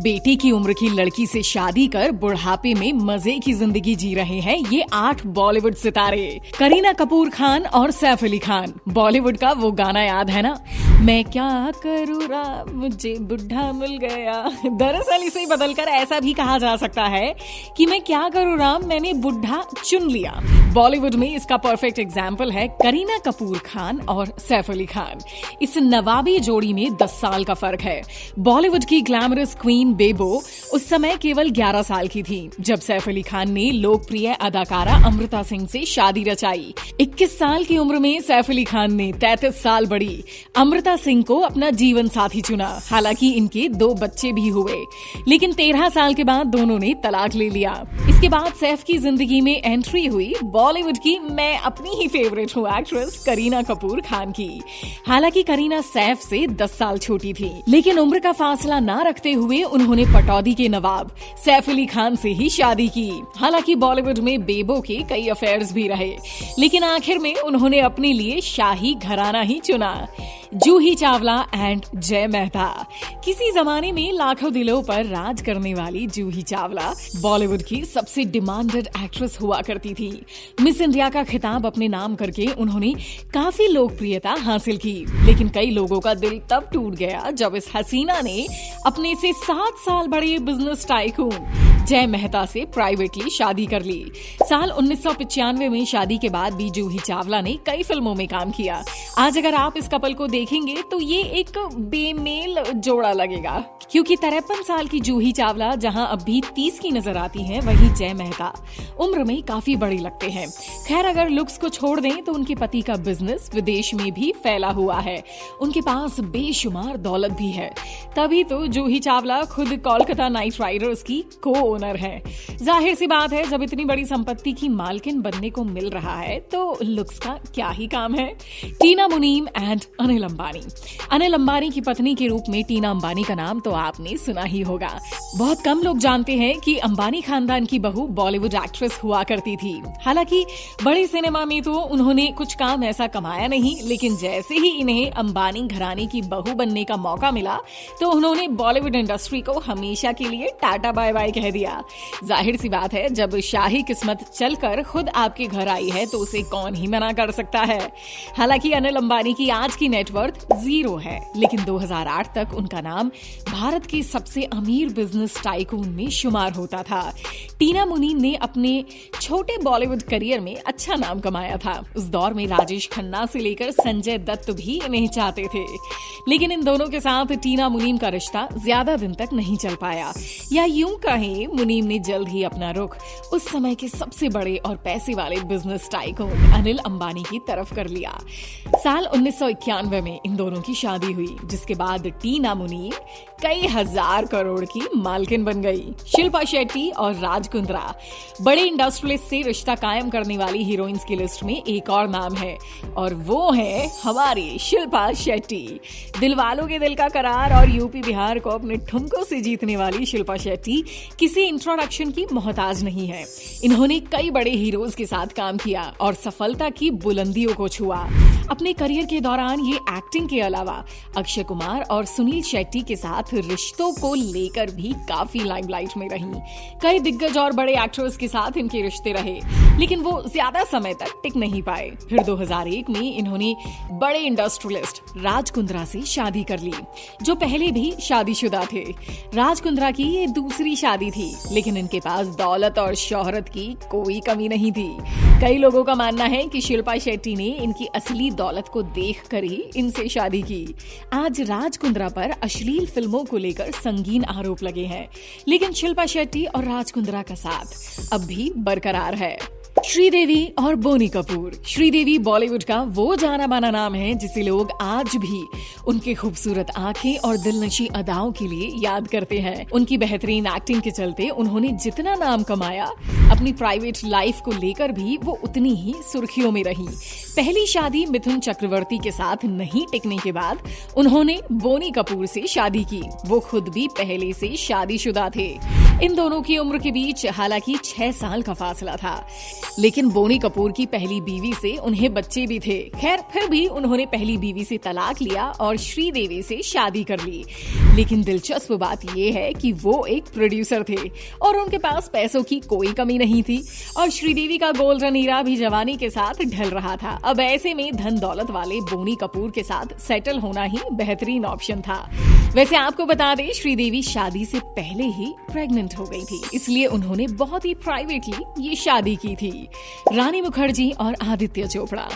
बेटी की उम्र की लड़की से शादी कर बुढ़ापे में मजे की जिंदगी जी रहे हैं ये 8 बॉलीवुड सितारे, करीना कपूर खान और सैफ अली खान। बॉलीवुड का वो गाना याद है ना, मैं क्या करूँ राम मुझे बुढ़ा मिल गया। दरअसल इसे बदलकर ऐसा भी कहा जा सकता है कि मैं क्या करूँ राम मैंने बुढ़ा चुन लिया। बॉलीवुड में इसका परफेक्ट एग्जाम्पल है करीना कपूर खान और सैफ अली खान। इस नवाबी जोड़ी में 10 साल का फर्क है। बॉलीवुड की ग्लैमरस क्वीन बेबो उस समय केवल 11 साल की थी जब सैफ अली खान ने लोकप्रिय अदाकारा अमृता सिंह से शादी रचाई। 21 साल की उम्र में सैफ अली खान ने 33 साल बड़ी अमृता सिंह को अपना जीवन साथी चुना। हालांकि इनके 2 बच्चे भी हुए, लेकिन 13 साल के बाद दोनों ने तलाक ले लिया। इसके बाद सैफ की जिंदगी में एंट्री हुई बॉलीवुड की मैं अपनी ही फेवरेट हूँ एक्ट्रेस करीना कपूर खान की। हालांकि करीना सैफ से 10 साल छोटी थी, लेकिन उम्र का फासला ना रखते हुए उन्होंने पटौदी के नवाब सैफ अली खान से ही शादी की। हालांकि बॉलीवुड में बेबो के कई अफेयर्स भी रहे, लेकिन आखिर में उन्होंने अपने लिए शाही घराना ही चुना, जूही चावला एंड जय मेहता। किसी जमाने में लाखों दिलों पर राज करने वाली जूही चावला बॉलीवुड की सबसे डिमांडेड एक्ट्रेस हुआ करती थी। मिस इंडिया का खिताब अपने नाम करके उन्होंने काफी लोकप्रियता हासिल की, लेकिन कई लोगों का दिल तब टूट गया जब इस हसीना ने अपने से 7 साल बड़े बिजनेस टाइकून जय मेहता से प्राइवेटली शादी कर ली। साल 1995 में शादी के बाद भी जूही चावला ने कई फिल्मों में काम किया। आज अगर आप इस कपल को देखेंगे तो ये एक बेमेल जोड़ा लगेगा, क्योंकि 53 साल की जूही चावला जहां अब भी 30 की नजर आती हैं, वहीं जय मेहता उम्र में काफी बड़े लगते हैं। खैर, अगर लुक्स को छोड़ दें तो उनके पति का बिजनेस विदेश में भी फैला हुआ है। उनके पास बेशुमार दौलत भी है, तभी तो जूही चावला खुद कोलकाता नाइट राइडर्स की को ओनर है। जाहिर सी बात है, जब इतनी बड़ी संपत्ति की मालकिन बनने को मिल रहा है तो लुक्स का क्या ही काम है। टीना मुनीम एंड अनिल अंबानी। अनिल अंबानी की पत्नी के रूप में टीना अंबानी का नाम तो आपने सुना ही होगा। बहुत कम लोग जानते हैं कि अंबानी खानदान की बहू बॉलीवुड एक्ट्रेस हुआ करती थी। हालांकि बड़े सिनेमा में तो उन्होंने कुछ काम ऐसा कमाया नहीं, लेकिन जैसे ही इन्हें अंबानी घराने की बहू बनने का मौका मिला तो उन्होंने बॉलीवुड इंडस्ट्री को हमेशा के लिए टाटा बाय बाय कह दिया। जाहिर सी बात है, जब शाही किस्मत चलकर खुद आपके घर आई है तो उसे कौन ही मना कर सकता है। हालांकि अनिल अंबानी की आज की नेटवर्थ 0 है, लेकिन 2008 तक उनका नाम भारत के सबसे अमीर बिजनेस टाइकून में शुमार होता था। टीना मुनीम ने अपने छोटे बॉलीवुड करियर में अच्छा नाम कमाया था। उस दौर में राजेश खन्ना से लेकर संजय दत्त भी इन्हें चाहते थे, लेकिन इन दोनों के साथ टीना मुनीम का रिश्ता ज्यादा दिन तक नहीं चल पाया, या यूं कहें मुनीम ने जल्द ही अपना रुख उस समय के सबसे बड़े और पैसे वाले बिजनेस टाइकून अनिल अंबानी की तरफ कर लिया। साल 1991 में इन दोनों की शादी हुई, जिसके बाद टीना मुनीम कई हजार करोड़ की मालकिन बन गई। शिल्पा शेट्टी और राज कुंद्रा बड़े इंडस्ट्रियलिस्ट से रिश्ता कायम करने वाली हीरोइंस की लिस्ट में एक और नाम है, और वो है हमारी शिल्पा शेट्टी। दिलवालों के दिल का करार और यूपी बिहार को अपने ठुमकों से जीतने वाली शिल्पा शेट्टी किसी इंट्रोडक्शन की मोहताज नहीं है। इन्होंने कई बड़े हीरोज के साथ काम किया और सफलता की बुलंदियों को छुआ। अपने करियर के दौरान ये एक्टिंग के अलावा अक्षय कुमार और सुनील शेट्टी के साथ रिश्तों को लेकर भी काफी लाइमलाइट में रहीं। कई दिग्गज और बड़े एक्टर्स के साथ इनके रिश्ते रहे, लेकिन वो ज्यादा समय तक टिक नहीं पाए। फिर 2001 में इन्होंने बड़े इंडस्ट्रियलिस्ट राज कुंद्रा से शादी कर ली, जो पहले भी शादीशुदा थे। राज कुंद्रा की ये दूसरी शादी थी, लेकिन इनके पास दौलत और शोहरत की कोई कमी नहीं थी। कई लोगों का मानना है कि शिल्पा शेट्टी ने इनकी असली दौलत को देखकर ही इनसे शादी की। आज राज कुंद्रा पर अश्लील फिल्मों को लेकर संगीन आरोप लगे हैं, लेकिन शिल्पा शेट्टी और राज कुंद्रा का साथ अब भी बरकरार है। श्रीदेवी और बोनी कपूर। श्रीदेवी बॉलीवुड का वो जाना माना नाम है जिसे लोग आज भी उनके खूबसूरत आंखें और दिलनशी अदाओं के लिए याद करते हैं। उनकी बेहतरीन एक्टिंग के चलते उन्होंने जितना नाम कमाया, अपनी प्राइवेट लाइफ को लेकर भी वो उतनी ही सुर्खियों में रही। पहली शादी मिथुन चक्रवर्ती के साथ नहीं टिकने के बाद उन्होंने बोनी कपूर से शादी की। वो खुद भी पहले से शादीशुदा थे। इन दोनों की उम्र के बीच हालांकि 6 साल का फासला था, लेकिन बोनी कपूर की पहली बीवी से उन्हें बच्चे भी थे। खैर, फिर भी उन्होंने पहली बीवी से तलाक लिया और श्रीदेवी से शादी कर ली। लेकिन दिलचस्प बात यह है कि वो एक प्रोड्यूसर थे और उनके पास पैसों की कोई कमी नहीं थी और श्रीदेवी का गोल्डन ईरा भी जवानी के साथ ढल रहा था। अब ऐसे में धन दौलत वाले बोनी कपूर के साथ सेटल होना ही बेहतरीन ऑप्शन था। वैसे आपको बता दें, श्रीदेवी शादी से पहले ही प्रेग्नेंट हो गई थी, इसलिए उन्होंने बहुत ही प्राइवेटली ये शादी की थी। रानी मुखर्जी और आदित्य चोपड़ा,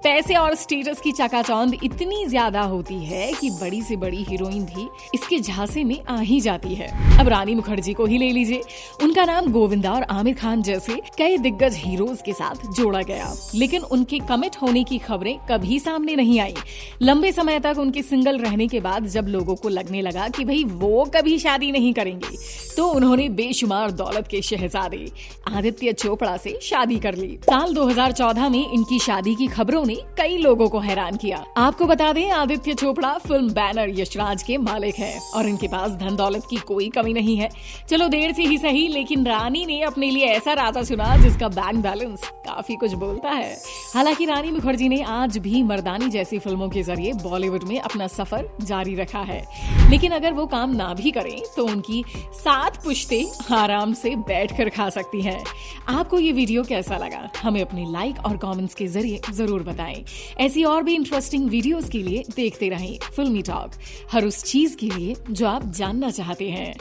पैसे और स्टेटस की चकाचौंध इतनी ज्यादा होती है कि बड़ी से बड़ी हीरोइन भी इसके झांसे में आ ही जाती है। अब रानी मुखर्जी को ही ले लीजिए, उनका नाम गोविंदा और आमिर खान जैसे कई दिग्गज हीरोज के साथ जोड़ा गया, लेकिन उनके कमिट होने की खबरें कभी सामने नहीं आई। लंबे समय तक उनके सिंगल रहने के बाद जब लोगों को लगने लगा कि भाई वो कभी शादी नहीं करेंगे, तो उन्होंने बेशुमार दौलत के शहजादे आदित्य चोपड़ा से शादी कर ली। साल 2014 में इनकी शादी की खबरों ने कई लोगों को हैरान किया। आपको बता दें, आदित्य चोपड़ा फिल्म बैनर यशराज के मालिक है और इनके पास धन दौलत की कोई कमी नहीं है। चलो देर से ही सही, लेकिन रानी ने अपने लिए ऐसा राजा चुना जिसका बैंक बैलेंस काफी कुछ बोलता है। हालांकि रानी मुखर्जी ने आज भी मर्दानी जैसी फिल्मों के जरिए बॉलीवुड में अपना सफर जारी रखा है, लेकिन अगर वो काम ना भी करें तो उनकी 7 पुश्तें आराम से बैठकर खा सकती हैं। आपको ये वीडियो कैसा लगा? हमें अपने लाइक और कमेंट्स के जरिए जरूर बताएं। ऐसी और भी इंटरेस्टिंग वीडियोस के लिए देखते रहें फिल्मी टॉक, हर उस चीज के लिए जो आप जानना चाहते हैं।